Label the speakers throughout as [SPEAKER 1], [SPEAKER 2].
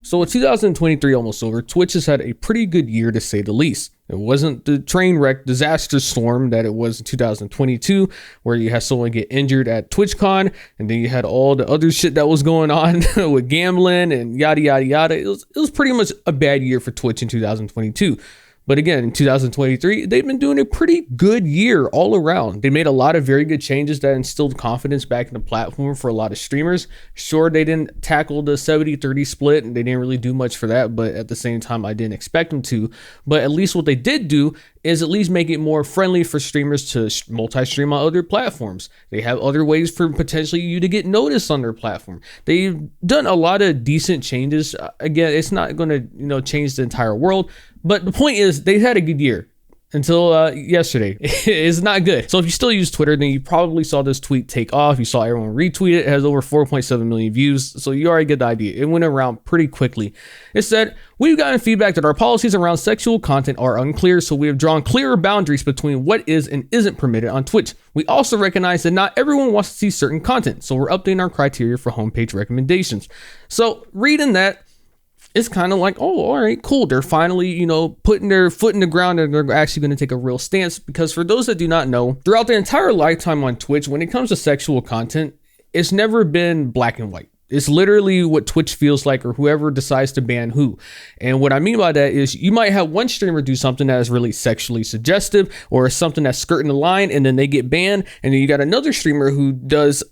[SPEAKER 1] So with 2023 almost over, Twitch has had a pretty good year to say the least. It wasn't the train wreck disaster storm that it was in 2022, where you had someone get injured at TwitchCon, and then you had all the other shit that was going on with gambling and yada, yada, yada. It was pretty much a bad year for Twitch in 2022. But again, in 2023, they've been doing a pretty good year all around. They made a lot of very good changes that instilled confidence back in the platform for a lot of streamers. Sure, they didn't tackle the 70-30 split, and they didn't really do much for that, but at the same time, I didn't expect them to. But at least what they did do is at least make it more friendly for streamers to multi-stream on other platforms. They have other ways for potentially you to get noticed on their platform. They've done a lot of decent changes. Again, it's not going to, change the entire world, but the point is they had a good year until yesterday. It's not good. So if you still use Twitter, then you probably saw this tweet take off. You saw everyone retweet it. It has over 4.7 million views. So you already get the idea. It went around pretty quickly. It said, we've gotten feedback that our policies around sexual content are unclear, so we have drawn clearer boundaries between what is and isn't permitted on Twitch. We also recognize that not everyone wants to see certain content, so we're updating our criteria for homepage recommendations. So reading that, it's kind of like, oh, all right, cool. They're finally, putting their foot in the ground, and they're actually going to take a real stance. Because for those that do not know, throughout their entire lifetime on Twitch, when it comes to sexual content, it's never been black and white. It's literally what Twitch feels like, or whoever decides to ban who. And what I mean by that is you might have one streamer do something that is really sexually suggestive, or something that's skirting the line, and then they get banned. And then you got another streamer who does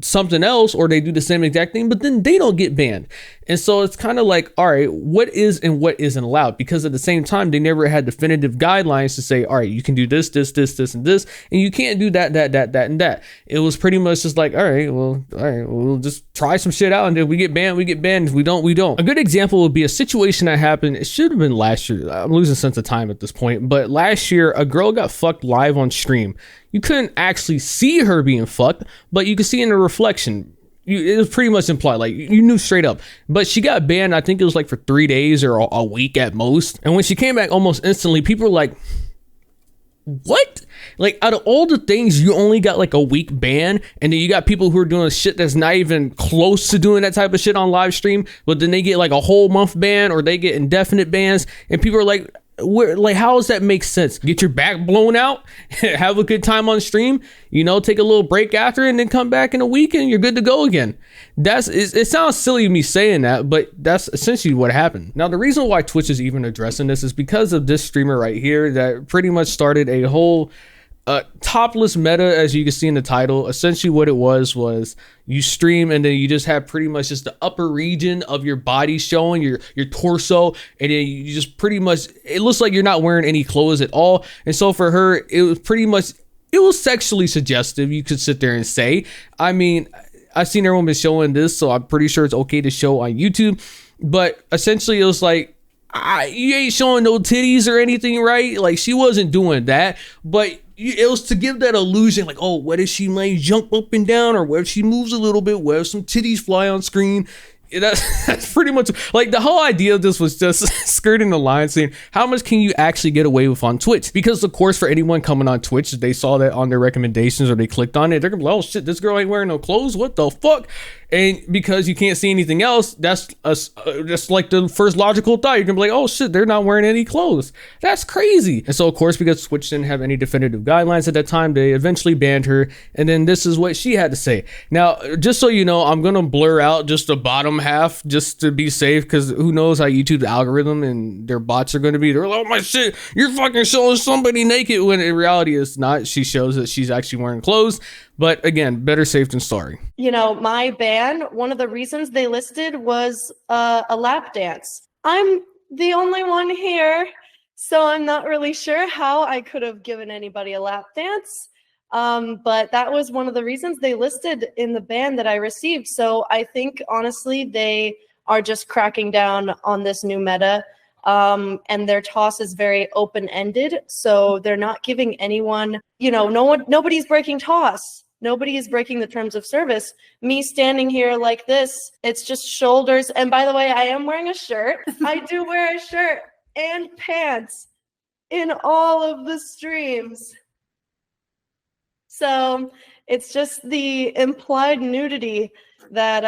[SPEAKER 1] something else, or they do the same exact thing, but then they don't get banned. And so it's kind of like, all right, what is and what isn't allowed? Because at the same time, they never had definitive guidelines to say, all right, you can do this, this, this, this, and this, and you can't do that, and that. It was pretty much just like, all right, we'll just try some shit out, and if we get banned, we get banned. If we don't, we don't. A good example would be a situation that happened. It should have been last year. I'm losing sense of time at this point, but last year, a girl got fucked live on stream. You couldn't actually see her being fucked, but you could see in the reflection. It was pretty much implied, like you knew straight up. But she got banned, I think it was like for 3 days or a week at most. And when she came back almost instantly, people were like, what? Like, out of all the things, you only got like a week ban, and then you got people who are doing shit that's not even close to doing that type of shit on live stream, but then they get like a whole month ban, or they get indefinite bans, and people are like, how does that make sense? Get your back blown out, have a good time on stream, take a little break after, and then come back in a week and you're good to go again. It sounds silly me saying that, but that's essentially what happened. Now, the reason why Twitch is even addressing this is because of this streamer right here that pretty much started a whole topless meta, as you can see in the title. Essentially what it was you stream, and then you just have pretty much just the upper region of your body showing, your torso, and then you just pretty much, it looks like you're not wearing any clothes at all. And so for her, it was sexually suggestive, you could sit there and say. I mean, I've seen everyone been showing this, so I'm pretty sure it's okay to show on YouTube, but essentially it was like, you ain't showing no titties or anything, right? Like, she wasn't doing that, but it was to give that illusion, like, oh, what if she might jump up and down, or what if she moves a little bit, what if some titties fly on screen? That's pretty much like the whole idea of this was just skirting the line, saying how much can you actually get away with on Twitch? Because of course, for anyone coming on Twitch, they saw that on their recommendations or they clicked on it, they're gonna be like, oh shit, this girl ain't wearing no clothes, what the fuck? And because you can't see anything else, that's just like the first logical thought. You're gonna be like, oh shit, they're not wearing any clothes. That's crazy. And so of course, because Twitch didn't have any definitive guidelines at that time, they eventually banned her. And then this is what she had to say. Now, just so you know, I'm gonna blur out just the bottom half just to be safe, because who knows how YouTube's algorithm and their bots are gonna be. They're like, oh my shit, you're fucking showing somebody naked, when in reality it's not. She shows that she's actually wearing clothes. But again, better safe than sorry.
[SPEAKER 2] My ban, one of the reasons they listed was a lap dance. I'm the only one here, so I'm not really sure how I could have given anybody a lap dance. But that was one of the reasons they listed in the ban that I received. So I think, honestly, they are just cracking down on this new meta. And their toss is very open-ended. So they're not giving anyone, nobody's breaking toss. Nobody is breaking the terms of service. Me standing here like this, it's just shoulders. And by the way, I am wearing a shirt. I do wear a shirt and pants in all of the streams. So it's just the implied nudity that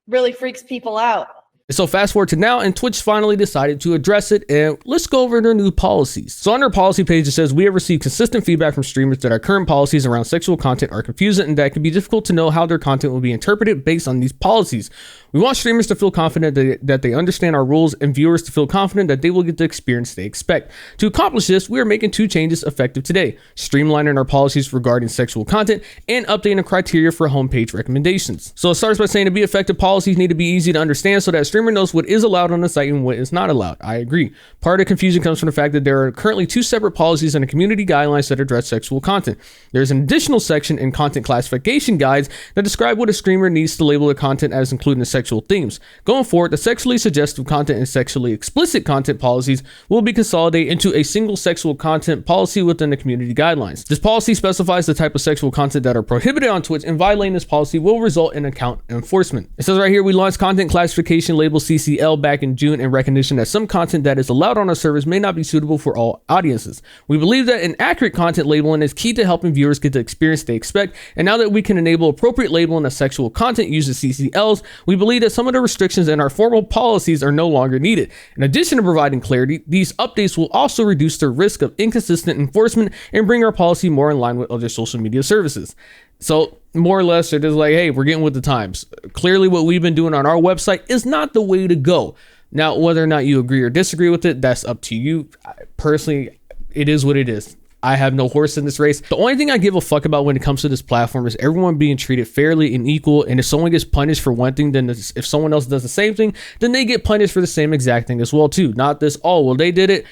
[SPEAKER 2] really freaks people out.
[SPEAKER 1] So fast forward to now, and Twitch finally decided to address it, and let's go over their new policies. So on their policy page, it says, we have received consistent feedback from streamers that our current policies around sexual content are confusing and that it can be difficult to know how their content will be interpreted based on these policies. We want streamers to feel confident that they understand our rules and viewers to feel confident that they will get the experience they expect. To accomplish this, we are making 2 changes effective today: streamlining our policies regarding sexual content and updating the criteria for homepage recommendations. So it starts by saying to be effective, policies need to be easy to understand so that a streamer knows what is allowed on the site and what is not allowed. I agree. Part of the confusion comes from the fact that there are currently 2 separate policies in the community guidelines that address sexual content. There's an additional section in content classification guides that describe what a streamer needs to label their content as, including the sexual themes. Going forward, the sexually suggestive content and sexually explicit content policies will be consolidated into a single sexual content policy within the community guidelines. This policy specifies the type of sexual content that are prohibited on Twitch, and violating this policy will result in account enforcement. It says right here, we launched content classification label CCL back in June in recognition that some content that is allowed on our service may not be suitable for all audiences. We believe that an accurate content labeling is key to helping viewers get the experience they expect, and now that we can enable appropriate labeling of sexual content using CCLs, we believe that some of the restrictions in our formal policies are no longer needed. In addition to providing clarity, these updates will also reduce the risk of inconsistent enforcement and bring our policy more in line with other social media services. So more or less, they're just like, hey, we're getting with the times. Clearly what we've been doing on our website is not the way to go. Now, whether or not you agree or disagree with it, that's up to you. Personally, it is what it is. I have no horse in this race. The only thing I give a fuck about when it comes to this platform is everyone being treated fairly and equal. And if someone gets punished for one thing, then if someone else does the same thing, then they get punished for the same exact thing as well too. Not this, oh, well, they did it,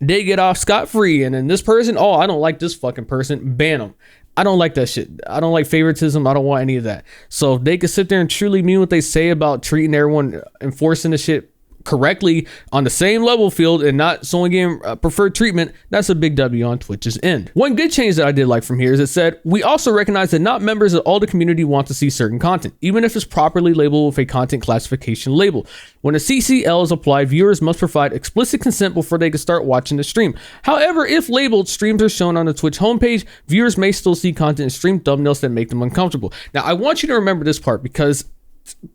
[SPEAKER 1] they get off scot-free. And then this person, oh, I don't like this fucking person, ban them. I don't like that shit. I don't like favoritism. I don't want any of that. So if they could sit there and truly mean what they say about treating everyone, enforcing the shit correctly on the same level field and not someone getting preferred treatment, that's a big W on Twitch's end. One good change that I did like from here is it said, we also recognize that not members of all the community want to see certain content, even if it's properly labeled with a content classification label. When a CCL is applied, viewers must provide explicit consent before they can start watching the stream. However, if labeled, streams are shown on the Twitch homepage, viewers may still see content and stream thumbnails that make them uncomfortable. Now, I want you to remember this part because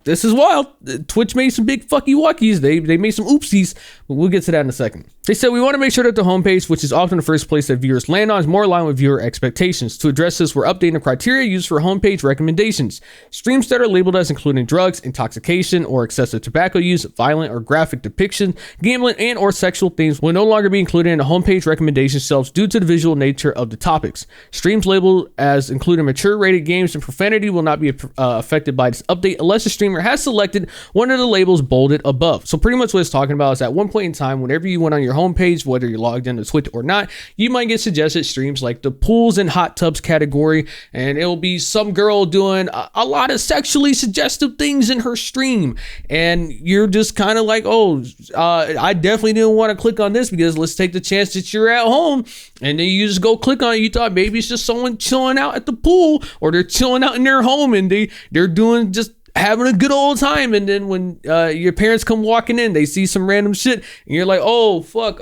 [SPEAKER 1] this is wild. Twitch made some big fucky wuckies. They made some oopsies, but we'll get to that in a second. They said, we want to make sure that the homepage, which is often the first place that viewers land on, is more aligned with viewer expectations. To address this, we're updating the criteria used for homepage recommendations. Streams that are labeled as including drugs, intoxication, or excessive tobacco use, violent or graphic depiction, gambling, and or sexual themes will no longer be included in the homepage recommendation shelves due to the visual nature of the topics. Streams labeled as including mature rated games and profanity will not be affected by this update unless the streamer has selected one of the labels bolded above. So pretty much what it's talking about is at one point in time, whenever you went on your homepage, whether you're logged into Twitch or not, you might get suggested streams like the pools and hot tubs category, and it'll be some girl doing a lot of sexually suggestive things in her stream, and you're just kind of like, oh, I definitely didn't want to click on this because let's take the chance that you're at home, and then you just go click on it. You thought maybe it's just someone chilling out at the pool, or they're chilling out in their home and they're doing just having a good old time, and then when your parents come walking in, they see some random shit and you're like, oh fuck,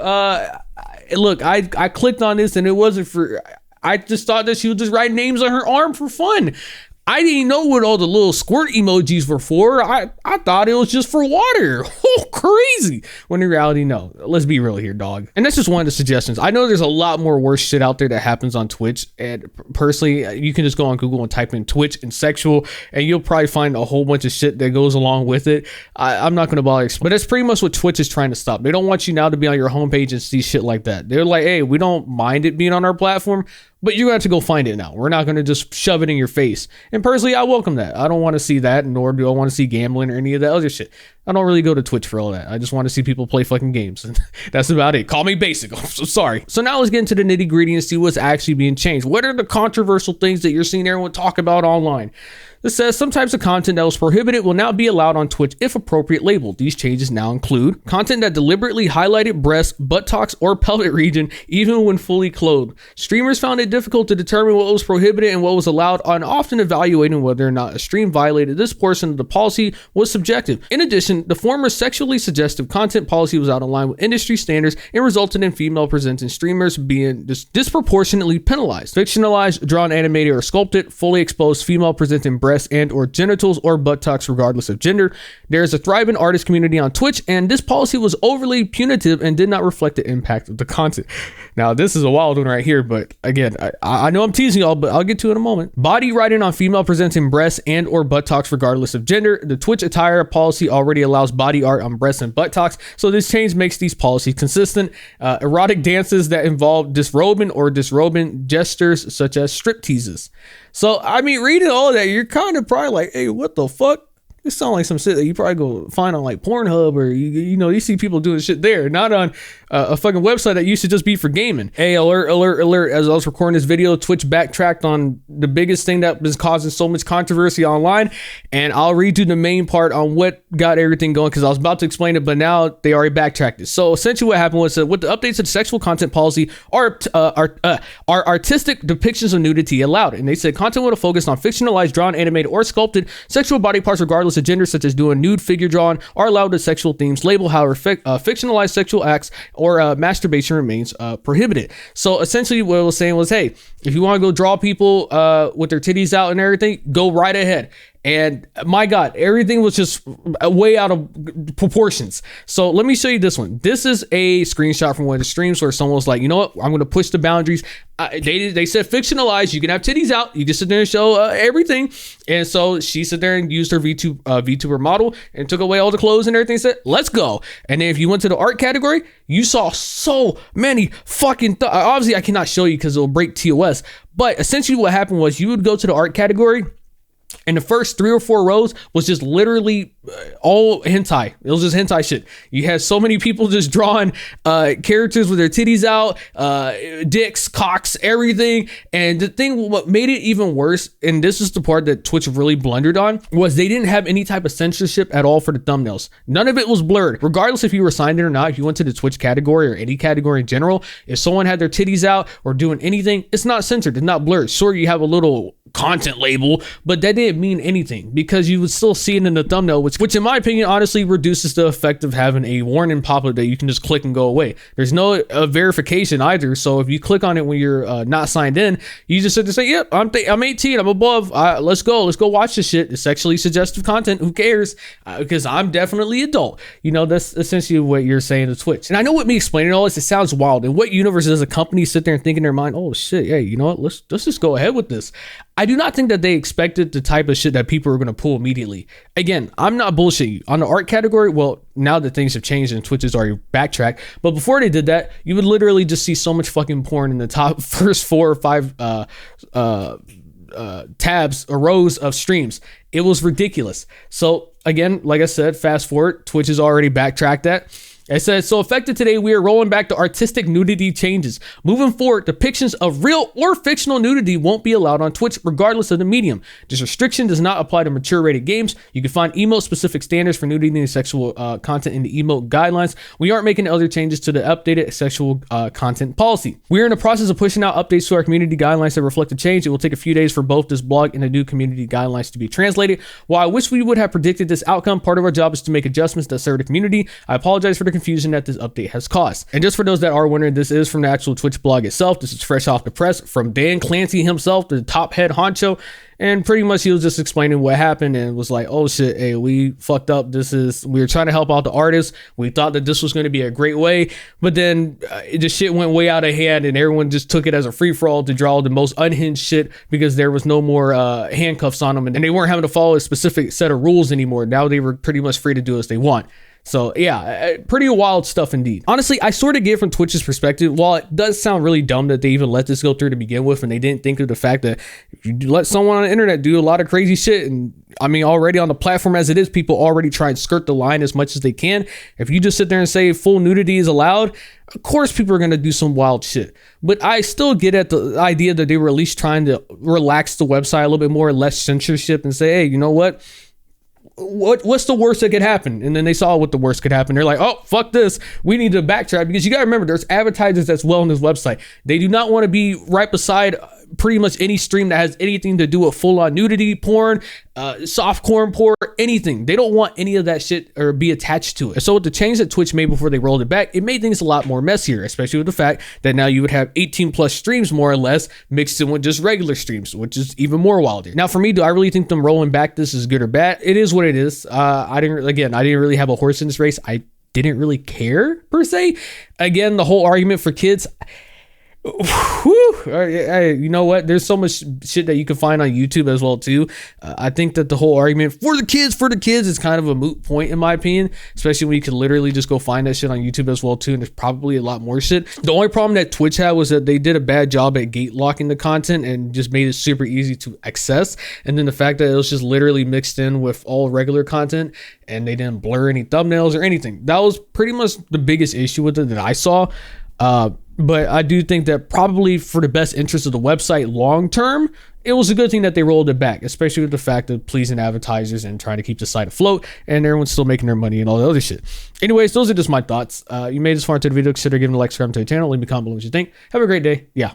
[SPEAKER 1] look, I clicked on this and it wasn't for, I just thought that she would just write names on her arm for fun. I didn't know what all the little squirt emojis were for. I thought it was just for water. Oh, crazy. When in reality, no. Let's be real here, dog. And that's just one of the suggestions. I know there's a lot more worse shit out there that happens on Twitch. And personally, you can just go on Google and type in Twitch and sexual, and you'll probably find a whole bunch of shit that goes along with it. I'm not going to bother. But that's pretty much what Twitch is trying to stop. They don't want you now to be on your homepage and see shit like that. They're like, hey, we don't mind it being on our platform, but you're going to have to go find it now. We're not going to just shove it in your face. And personally, I welcome that. I don't want to see that, nor do I want to see gambling or any of that other shit. I don't really go to Twitch for all that. I just want to see people play fucking games. And that's about it. Call me basic. I'm so sorry. So now let's get into the nitty gritty and see what's actually being changed. What are the controversial things that you're seeing everyone talk about online? This says some types of content that was prohibited will now be allowed on Twitch if appropriate labeled. These changes now include content that deliberately highlighted breasts, buttocks, or pelvic region, even when fully clothed. Streamers found it difficult to determine what was prohibited and what was allowed, on often evaluating whether or not a stream violated this portion of the policy was subjective. In addition, the former sexually suggestive content policy was out of line with industry standards and resulted in female presenting streamers being disproportionately penalized. Fictionalized, drawn, animated, or sculpted, fully exposed female presenting breasts breasts and or genitals or buttocks regardless of gender. There is a thriving artist community on Twitch, and this policy was overly punitive and did not reflect the impact of the content. Now, this is a wild one right here, but again, I know I'm teasing y'all, but I'll get to it in a moment. Body writing on female presenting breasts and or buttocks regardless of gender. The Twitch attire policy already allows body art on breasts and buttocks, so this change makes these policies consistent. Erotic dances that involve disrobing or disrobing gestures such as strip teases. So, I mean, reading all of that, you're kind of probably like, hey, what the fuck? This sounds like some shit that you probably go find on like Pornhub, or you see people doing shit there, not on a fucking website that used to just be for gaming. Hey, alert. As I was recording this video, Twitch backtracked on the biggest thing that was causing so much controversy online, and I'll read you the main part on what got everything going, because I was about to explain it, but now they already backtracked it. So essentially what happened was that with the updates to the sexual content policy, are artistic depictions of nudity allowed? And they said content would have focused on fictionalized, drawn, animated, or sculpted sexual body parts regardless of gender, such as doing nude figure drawing, are allowed to sexual themes. Label, however, fictionalized sexual acts or masturbation remains prohibited. So essentially what it was saying was, hey, if you want to go draw people with their titties out and everything, go right ahead. And my God, everything was just way out of proportions. So let me show you this one. This is a screenshot from one of the streams where someone was like, you know what? I'm going to push the boundaries. They said fictionalized. You can have titties out. You can sit there and show everything. And so she sat there and used her VTuber model and took away all the clothes and everything. Said, let's go. And then if you went to the art category, you saw so many fucking obviously I cannot show you because it'll break TOS. But essentially what happened was you would go to the art category, and the first 3 or 4 rows was just literally all hentai. It was just hentai shit. You had so many people just drawing characters with their titties out, dicks, cocks, everything. And the thing, what made it even worse, and this is the part that Twitch really blundered on, was they didn't have any type of censorship at all for the thumbnails. None of it was blurred. Regardless if you were signed in or not, if you went to the Twitch category or any category in general, if someone had their titties out or doing anything, it's not censored. It's not blurred. Sure, you have a little content label, but that didn't mean anything because you would still see it in the thumbnail, which in my opinion honestly reduces the effect of having a warning pop-up that you can just click and go away. There's no verification either, so if you click on it when you're not signed in, you just sit there and say, yep, I'm 18, I'm above, let's go watch this shit. It's sexually suggestive content, who cares, because I'm definitely adult. That's essentially what you're saying to Twitch. And I know with me explaining all this, it sounds wild. In what universe does a company sit there and think in their mind, oh shit, hey, you know what, let's just go ahead with this? I do not think that they expected the type of shit that people are going to pull immediately. Again, I'm not bullshitting you. On the art category, well, now that things have changed and Twitch has already backtracked, but before they did that, you would literally just see so much fucking porn in the top first 4 or 5 tabs or rows of streams. It was ridiculous. So again, like I said, fast forward, Twitch has already backtracked that. It says, so effective today, we are rolling back the artistic nudity changes. Moving forward, depictions of real or fictional nudity won't be allowed on Twitch, regardless of the medium. This restriction does not apply to mature-rated games. You can find emote-specific standards for nudity and sexual content in the emote guidelines. We aren't making other changes to the updated sexual content policy. We are in the process of pushing out updates to our community guidelines that reflect the change. It will take a few days for both this blog and the new community guidelines to be translated. While I wish we would have predicted this outcome, part of our job is to make adjustments that serve the community. I apologize for the confusion that this update has caused. And just for those that are wondering, this is from the actual Twitch blog itself. This is fresh off the press from Dan Clancy himself, the top head honcho. And pretty much he was just explaining what happened and was like, oh shit, hey, we fucked up. We were trying to help out the artists. We thought that this was going to be a great way, but then the shit went way out of hand and everyone just took it as a free for all to draw the most unhinged shit because there was no more handcuffs on them and they weren't having to follow a specific set of rules anymore. Now they were pretty much free to do as they want. So yeah, pretty wild stuff indeed. Honestly, I sort of get from Twitch's perspective, while it does sound really dumb that they even let this go through to begin with, and they didn't think of the fact that if you let someone on the internet do a lot of crazy shit, and I mean, already on the platform as it is, people already try and skirt the line as much as they can. If you just sit there and say full nudity is allowed, of course people are going to do some wild shit. But I still get at the idea that they were at least trying to relax the website a little bit more, less censorship, and say, hey, you know what's the worst that could happen? And then they saw what the worst could happen. They're like, oh, fuck this. We need to backtrack, because you got to remember there's advertisers that's well on this website. They do not want to be right beside pretty much any stream that has anything to do with full-on nudity, porn, softcore porn, anything. They don't want any of that shit or be attached to it. So with the change that Twitch made before they rolled it back, it made things a lot more messier, especially with the fact that now you would have 18 plus streams more or less mixed in with just regular streams, which is even more wilder. Now for me, do I really think them rolling back this is good or bad? It is what it is. I didn't really have a horse in this race. I didn't really care per se. Again, the whole argument for kids, you know what? There's so much shit that you can find on YouTube as well too. I think that the whole argument for the kids is kind of a moot point in my opinion, especially when you can literally just go find that shit on YouTube as well too. And there's probably a lot more shit. The only problem that Twitch had was that they did a bad job at gate locking the content and just made it super easy to access. And then the fact that it was just literally mixed in with all regular content and they didn't blur any thumbnails or anything. That was pretty much the biggest issue with it that I saw. But I do think that probably for the best interest of the website long term, it was a good thing that they rolled it back, especially with the fact of pleasing advertisers and trying to keep the site afloat, and everyone's still making their money and all the other shit. Anyways, those are just my thoughts. You made this far into the video, consider giving a like, subscribe to the channel, leave me a comment below what you think. Have a great day. Yeah.